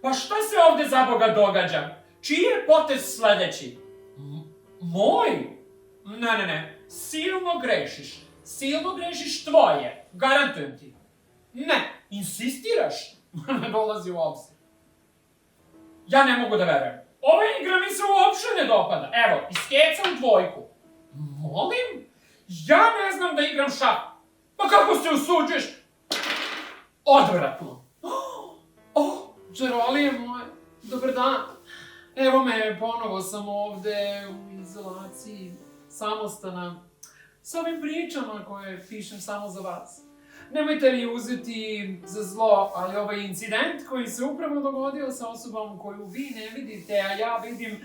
Pa šta se ovde za Boga događa? Čiji je potez sledeći? Moj? Ne. Silno grešiš tvoje. Garantujem ti. Ne, insistiraš? Ne dolazi u obzir. Ja ne mogu da verujem. Ova igra mi se uopšte ne dopada. Evo, iskeca u dvojku. Molim? Ja ne znam da igram šah. Pa kako se usuđuješ? Odvratno. Đerolije moje, dobar dan. Evo me, ponovo sam ovde u izolaciji, samostana, s ovim pričama koje pišem samo za vas. Nemojte mi uzeti za zlo, ali ovaj incident koji se upravo dogodio sa osobom koju vi ne vidite, a ja vidim,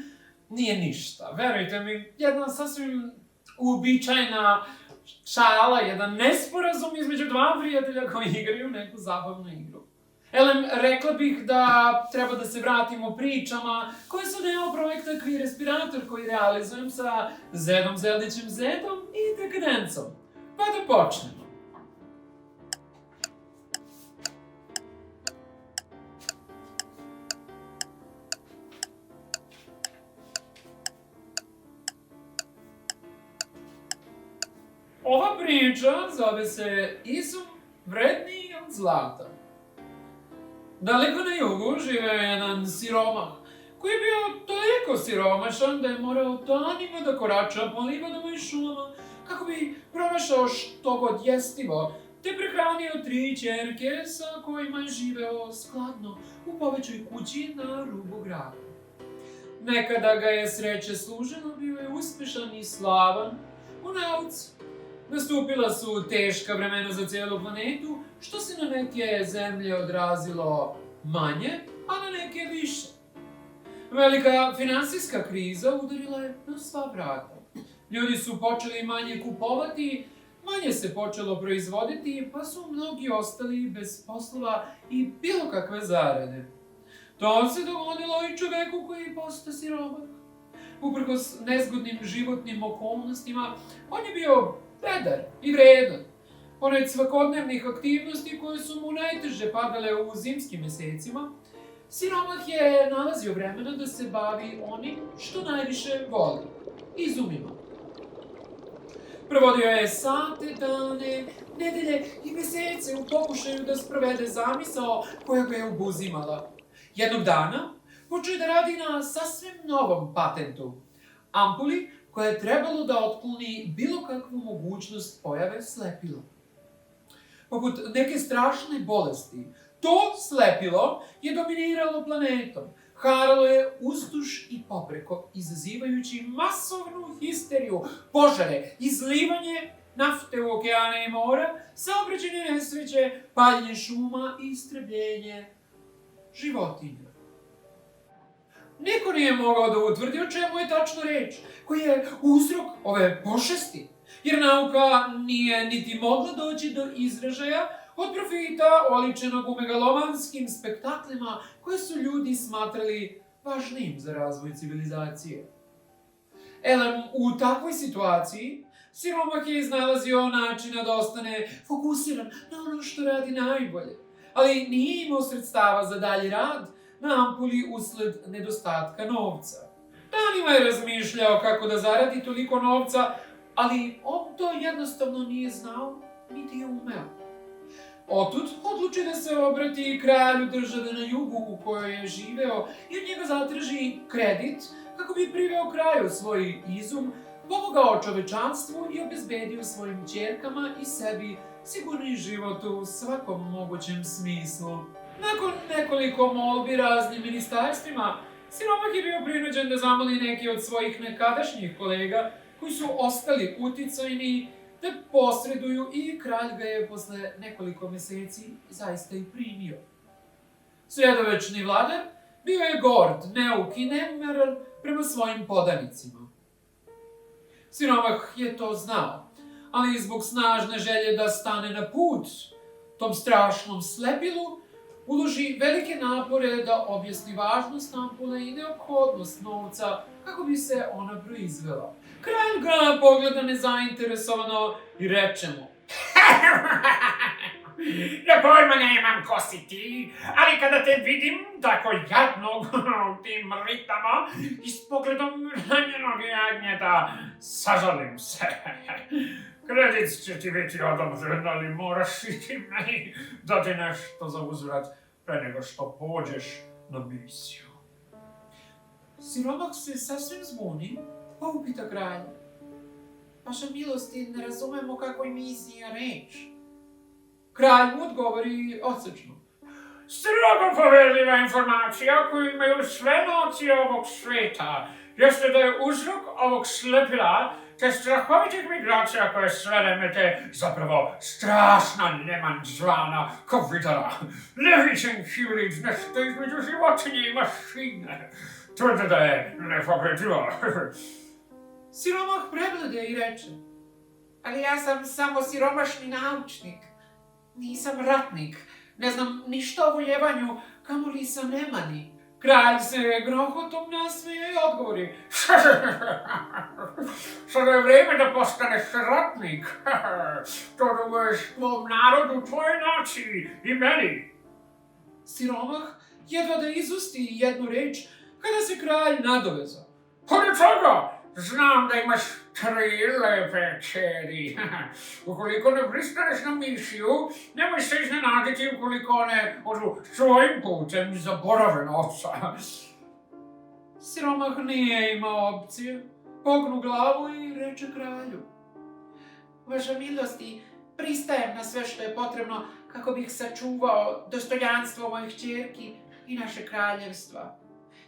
nije ništa. Verujte mi, jedna sasvim uobičajena šala, jedan nesporazum između dva prijatelja koji igraju neku zabavnu igru. Elem, rekla bih da treba da se vratimo pričama koje su deo projekta Queer Respirator koji realizujem sa Zedom Zeldićem Zedom i Dekadencom. Pa da počnemo. Ova priča zove se Izum vredniji od zlata. Daleko na jugu živeo je jedan siromah, koji je bio toliko siromašan da je morao danima da korača po livadama i šumama kako bi pronašao što god jestivo, te prehranio 3 ćerke sa kojima je živeo skladno u povećoj kući na rubu grada. Nekada ga je sreće služilo, bio je uspešan i slavan u nauci. Nastupila su teška vremena za cijelu planetu, što se na neke zemlje odrazilo manje, a na neke više. Velika finansijska kriza udarila je na sva vrata. Ljudi su počeli manje kupovati, manje se počelo proizvoditi, pa su mnogi ostali bez poslova i bilo kakve zarade. To se dogodilo i čoveku koji posta siromah. Uprkos nezgodnim životnim okolnostima, on je bio vedar i vredan. Pored svakodnevnih aktivnosti koje su mu najteže padale u zimskim mesecima, siromah je nalazio vremena da se bavi onim što najviše voli, izumima. Provodio je sate, dane, nedelje i mesece u pokušaju da sprovede zamisao koja ga je obuzimala. Jednog dana počeo je da radi na sasvim novom patentu, ampuli koja je trebalo da otkloni bilo kakvu mogućnost pojave slepila. Poput neke strašne bolesti, to slepilo je dominiralo planetom, haralo je uzduž i popreko, izazivajući masovnu histeriju, požare, izlivanje nafte u okeane i mora, saobraćajne nesreće, paljenje šuma i istrebljenje životinja. Niko nije mogao da utvrdi o čemu je tačno reč, koji je uzrok ove pošasti, jer nauka nije niti mogla doći do izražaja od profita oličenog u megalomanskim spektaklima koje su ljudi smatrali važnijim za razvoj civilizacije. Elem, u takvoj situaciji, siromah je iznalazio načina da ostane fokusiran na ono što radi najbolje, ali nije imao sredstava za dalji rad na ampuli usled nedostatka novca. Danima je razmišljao kako da zaradi toliko novca, ali on to jednostavno nije znao, niti je umeo. Otud odluči da se obrati kralju države na jugu u kojoj je živeo i od njega zatraži kredit kako bi priveo kraju svoj izum, pomogao čovečanstvu i obezbedio svojim ćerkama i sebi sigurni život u svakom mogućem smislu. Nakon nekoliko molbi raznim ministarstvima, siromah je bio prinuđen da zamoli neki od svojih nekadašnjih kolega koji su ostali uticajni da posreduju i kralj ga je posle nekoliko meseci zaista i primio. Sredovečni vladar bio je gord, neuk i nemaran prema svojim podanicima. Siromah je to znao, ali zbog snažne želje da stane na put tom strašnom slepilu, uloži velike napore da objasni važnost ampule i neophodnost novca kako bi se ona proizvela. Kralj ga pogleda nezainteresovano i reče mu: Ja pojma nemam ko si ti, ali kada te vidim tako jadnog u tim ritama i s pogledom ranjenog jagnjeta, sažalim se. Kredit će ti biti odobren, ali moraš i ti meni dati nešto za uzvrat pre nego što pođeš na misiju. Siromah se sasvim zbuni, pa upita kralja. Vaša milosti, ne razumemo kakvoj misiji je reč. Kralj mu odgovori odsečeno. Strogo poverljiva informacija koju imaju sve nacije ovog sveta jeste da je uzrok ovog slepila te strahovitih migracija koje sve remete zapravo strašna neman zvana kovitara. Levićen hibrid nešto između životinje i mašine. Tvrde da je nepovrediva. Siromah preglede i reče. Ali ja sam samo siromašni naučnik. Nisam ratnik. Ne znam ništa o voljevanju, kamoli sam nemani. Kralj se grohotom nasmeje i odgovori. Sada je vreme da postaneš ratnik. To duguješ tvom narodu, tvojoj naciji i meni. Siromah jedva da izusti jednu reč kada se kralj nadovezao. Pored toga, znam da imaš 3 lepe kćeri. Ukoliko ne pristaneš na misiju, nemoj se iznenaditi ukoliko one odu svojim putem zaborave novca. Siromah nije imao opcije, pognu glavu i reče kralju. Vaša milosti, pristajem na sve što je potrebno kako bih sačuvao dostojanstvo mojih kćerki i naše kraljevstva.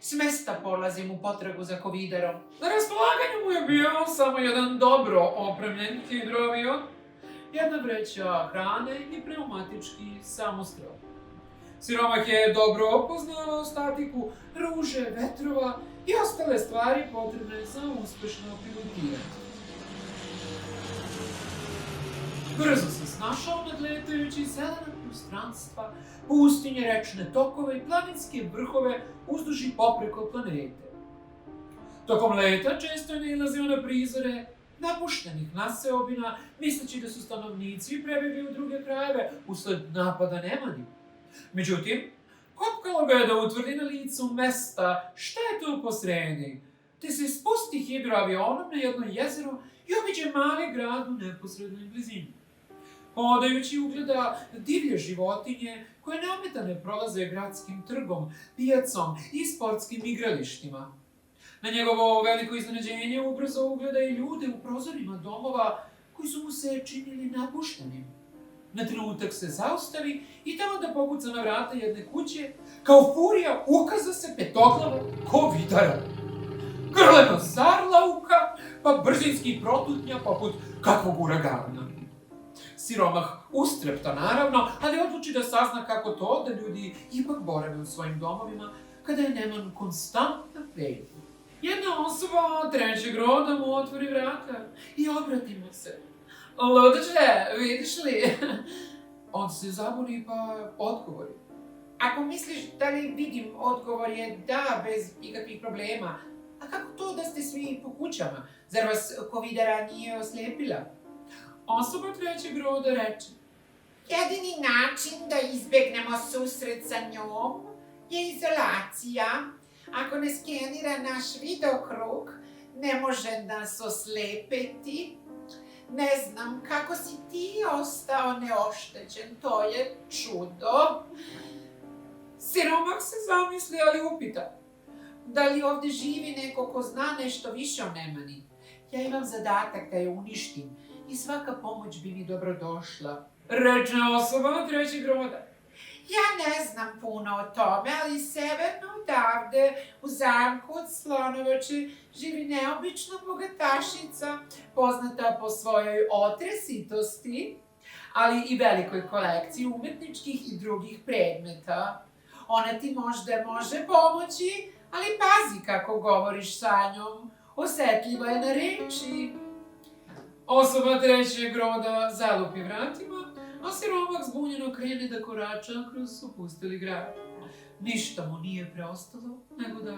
S mesta polazim u potragu za kovidarom. Na raspolaganju mu je bio samo jedan dobro opremljen hidroavion, jedna vreća hrane i pneumatički samostrel. Siromah je dobro poznavao statiku, ruže, vetrova i ostale stvari potrebne za uspešno pilotiranje. Brzo se snašao nadletajući zelena prostranstva, pustinje, rečne tokove i planinske vrhove uzduž i popreko planete. Tokom leta često je nailazio na prizore napuštenih naseobina, misleći da su stanovnici prebjegli u druge krajeve usled napada nemani. Međutim, kopkalo ga je da utvrdi na licu mesta šta je tu posredi, te se spusti hidroavionom na jedno jezero i obiđe mali grad u neposrednoj blizini. Hodajući ugleda divlje životinje koje neometane prolaze gradskim trgom, pijacom i sportskim igralištima. Na njegovo veliko iznenađenje ubrzo ugleda i ljude u prozorima domova koji su mu se činili napuštenim. Na trenutak se zaustavi i tamo da pokuca na vrata jedne kuće, kao furija ukaza se petoglava kovitara. Grleno zarlauka, pa brzinski protutnja poput kakvog uragana. Siromah ustrepta naravno, ali odluči da sazna kako to da ljudi ipak borave u svojim domovima kada je neman konstantna pretnja. Jedna osoba trećeg roda mu otvori vrata i obrati mu se. Ludače, vidiš li? On se zabuni pa odgovori. Ako misliš da li vidim, odgovor je da, bez ikakvih problema. A kako to da ste svi po kućama? Zar vas kovidara nije oslijepila? Osoba trećeg roda reče. Jedini način da izbegnemo susret sa njom je izolacija. Ako ne skenira naš vidokrug, ne može nas oslepiti. Ne znam kako si ti ostao neoštećen, to je čudo. Siromah se zamisli, ali upita. Da li ovdje živi neko ko zna nešto više o nemani? Ja imam zadatak da je uništim i svaka pomoć bi mi dobro došla. Reče osoba trećeg roda. Ja ne znam puno o tome, ali severno odavde, u zamku od Slonovače, živi neobična bogatašica, poznata po svojoj otresitosti, ali i velikoj kolekciji umetničkih i drugih predmeta. Ona ti možda može pomoći, ali pazi kako govoriš sa njom, osjetljiva je na reči. Osoba trećeg roda zalupi vratima, a Siromah zbunjeno krene da korača kroz opustili grad. Ništa mu nije preostalo nego da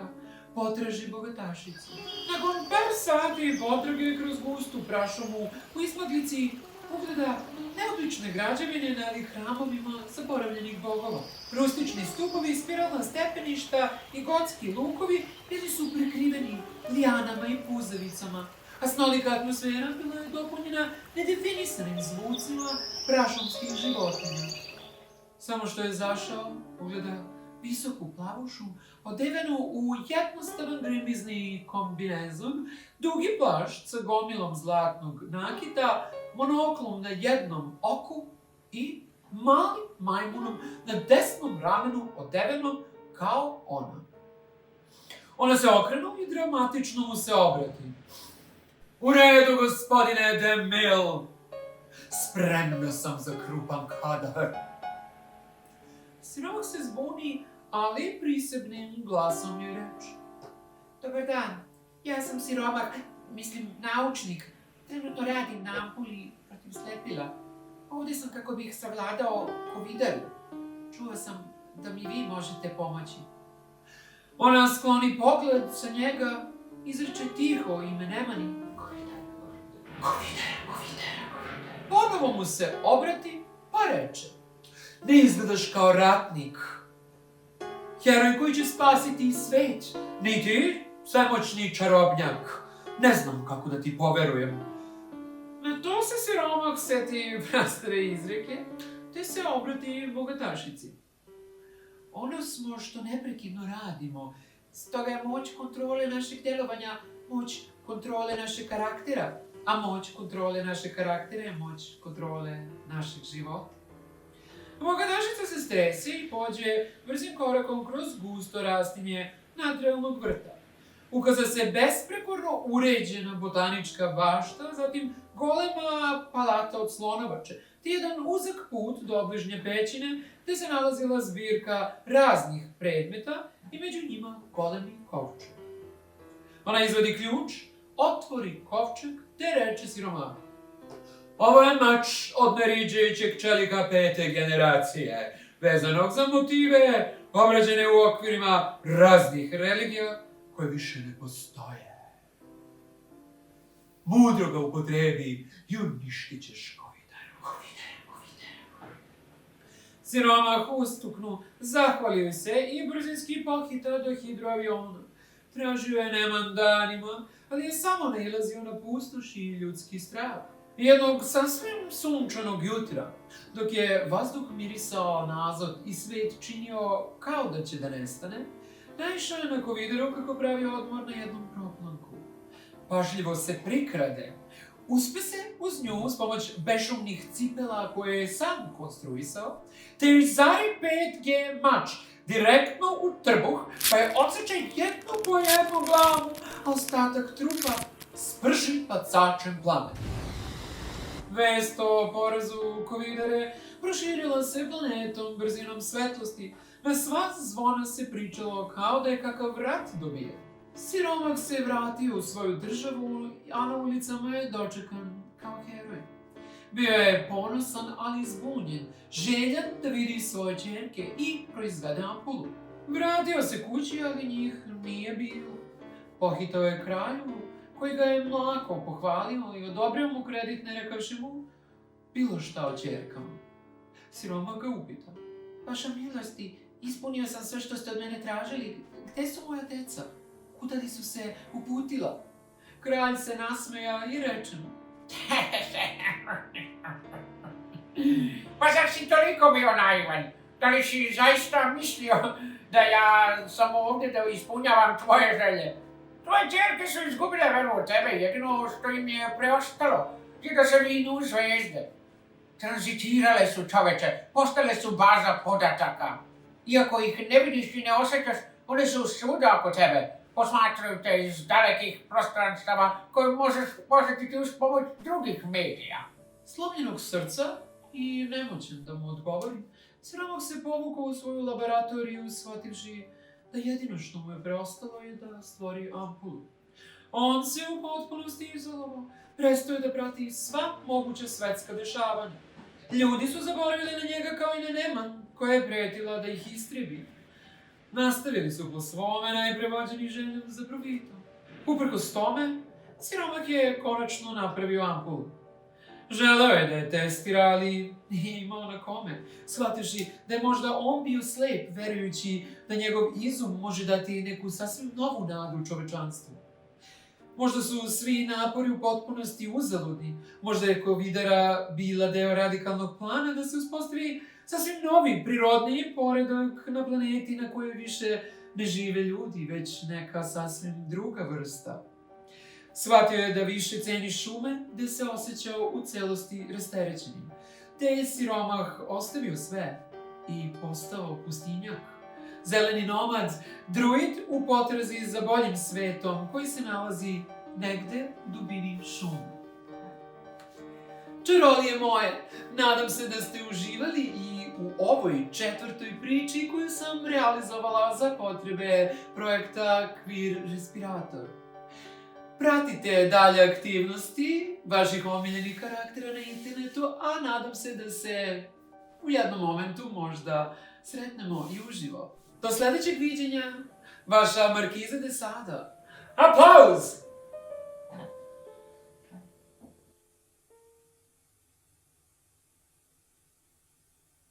potraži bogatašicu. Nakon par sati potrage kroz gustu prašumu u izmaglici Ugleda neobične građevine na hramovima zaboravljenih bogova. Rustični stupovi, spiralna stepeništa i gotski lukovi bili su prekriveni lijanama i puzavicama, a snolika atmosfera bila je dopunjena nedefinisanim zvucima prašumskih životinja. Samo što je zašao, ugleda visoku plavušu, odevenu u jednostavan grimizni kombinezon, dugi plašt sa gomilom zlatnog nakita, monoklom na jednom oku i malim majmunom na desnom ramenu odevenom kao ona. Ona se okrenu i dramatično mu se obrati. U redu, gospodine DeMille. Spremna sam za krupan kadar. Siromah se zbuni, ali prisebnim glasom je reč. Dobar dan, ja sam Siromah, mislim naučnik. Trenutno radim na ampuli protiv slepila. Ovdje sam kako bih savladao covidaru. Čuo sam da mi vi možete pomoći. Ona skloni pogled sa njega, izreče tiho ime nemani. Covidar. Ponovo mu se obrati, pa reče. Ne izgledaš kao ratnik. Heroj koji će spasiti svet. Ni ti, svemoćni čarobnjak. Ne znam kako da ti poverujem. Na to se Siromah seti prastare izreke, te se obrati bogatašici. Ono smo što neprekidno radimo, stoga je moć kontrole našeg djelovanja, moć kontrole našeg karaktera, a moć kontrole našeg karaktera je moć kontrole našeg života. Bogatašica se stresi i pođe brzim korakom kroz gusto rastinje nadrealnog vrta. Ukaza se besprekorno uređena botanička bašta, zatim golema palata od slonovače, te jedan uzak put do obližnje pećine, gde se nalazila zbirka raznih predmeta i među njima golemi kovčeg. Ona izvadi ključ, otvori kovčeg, te reče Siromahu. Ovo je mač od neriđajućeg čelika 5. generacije, vezanog za motive, obrađene u okvirima raznih religija, koje više ne postoje. Mudro ga upotrebi i uništit ćeš Covidaru. Siromah ustuknu, zahvalio se i brzinski pohita do hidroaviona. Tražio je neman danima, ali je samo nailazio na pustoš i ljudski strah. Jednog sasvim sunčanog jutra, dok je vazduh mirisao na azot i svet činio kao da će da nestane, naišao je na Covidaru kako pravi odmor na jednom proplanku. Pažljivo se prikrade. Uspe se uz nju s pomoć bešumnih cipela koje je sam konstruisao, te joj zari 5G mač direktno u trbuh, pa je odseče jednu po jednu glavu, a ostatak trupa sprži pacačem plamena. Vest o porazu Covidare proširila se planetom brzinom svetlosti. Na sva zvona se pričalo kao da je kakav rat dobijen. Siromah se vratio u svoju državu, a na ulicama je dočekan kao heroj. Bio je ponosan, ali zbunjen, željan da vidi svoje ćerke i proizvede ampulu. Vratio se kući, ali njih nije bilo. Pohitao je kralju, koji ga je mlako pohvalio i odobrio mu kredit ne rekavši mu bilo šta o ćerkama. Siromah ga upita. Vaša milosti, ispunio sam sve što ste od mene tražili. Gde su moja deca? Kuda li su se uputila? Kralj se nasmeja i reče mu. Pa zar si toliko bio naivan? Da li si zaista mislio da ja sam ovdje da ispunjavam tvoje želje? Tvoje ćerke su izgubile veru u tebe, jedino što im je preostalo je da se vinu zvezde. Tranzitirale su, čoveče, postale su baza podataka. Iako ih ne vidiš i ne osjećaš, one su svuda oko tebe. Posmatraju te iz dalekih prostranstava koje možeš posjetiti uz pomoć drugih medija. Slomljenog srca i nemoćan da mu odgovori, Siromah se povukao u svoju laboratoriju, shvativši da jedino što mu je preostalo je da stvori ampulu. On se u potpunosti izolovao, prestao je da prati sva moguća svetska dešavanja. Ljudi su zaboravili na njega kao i na neman, koja je pretila da ih istrebi. Nastavili su po svome najprevođeni željom za profitom. Uprkos tome, Siromah je konačno napravio ampulu. Želeo je da je testira, ali nije imao na kome. Shvativši da je možda on bio slep, verujući da njegov izum može dati neku sasvim novu nadu čovečanstvu. Možda su svi napori u potpunosti uzaludni. Možda je Kovidara bila deo radikalnog plana da se uspostavi sasvim novi, prirodniji poredak na planeti na kojoj više ne žive ljudi, već neka sasvim druga vrsta. Shvatio je da više ceni šume, gde se osjećao u celosti rasterećenim. Te je siromah ostavio sve i postao pustinjak. Zeleni nomad, druid u potrazi za boljim svetom koji se nalazi negde u dubini šume. Čarolije moje, nadam se da ste uživali i u ovoj 4. priči koju sam realizovala za potrebe projekta Queer Respirator. Pratite dalje aktivnosti vaših omiljenih karaktera na internetu, a nadam se da se u jednom momentu možda sretnemo i uživo. Do sledećeg viđenja, vaša Markiza de Sada. Aplauz!